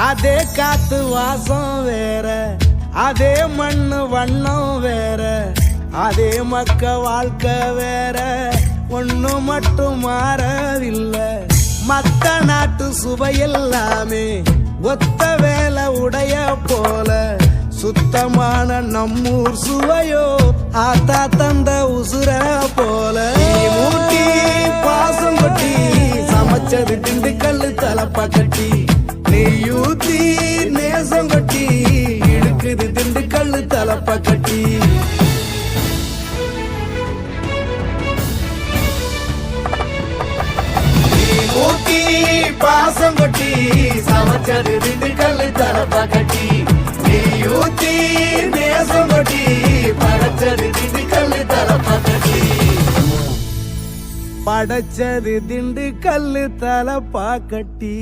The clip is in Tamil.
அதே காத்து வாசம் வேற, அதே மண்ணு வண்ணம் வேற, அதே மக்க வாழ்க்கை வேற, ஒண்ணு மட்டும் மாறவில்லை. மத்த நாட்டு சுவையெல்லாமே ஒத்த வேலை உடைய போல, சுத்தமான நம்மூர் சுவையோ ஆத்தா தந்த உசுர போல. மூட்டி பாசம் கொட்டி சமைச்சது திண்டுக்கல்லு தலப்பா கட்டி, நெய்யூத்தி நேசம் கொட்டி இழுக்குது திண்டுக்கல்லு தலப்பா கட்டி. ஊட்டி பாசம் கொட்டி சமைச்சது திண்டுக்கல்லு தலப்பா கட்டி, நெய்யூத்தி நேசம் கொட்டி படைச்சது திண்டுக்கல்லு தலப்பா கட்டி. படைச்சது திண்டுக்கல்லு தலப்பா கட்டி.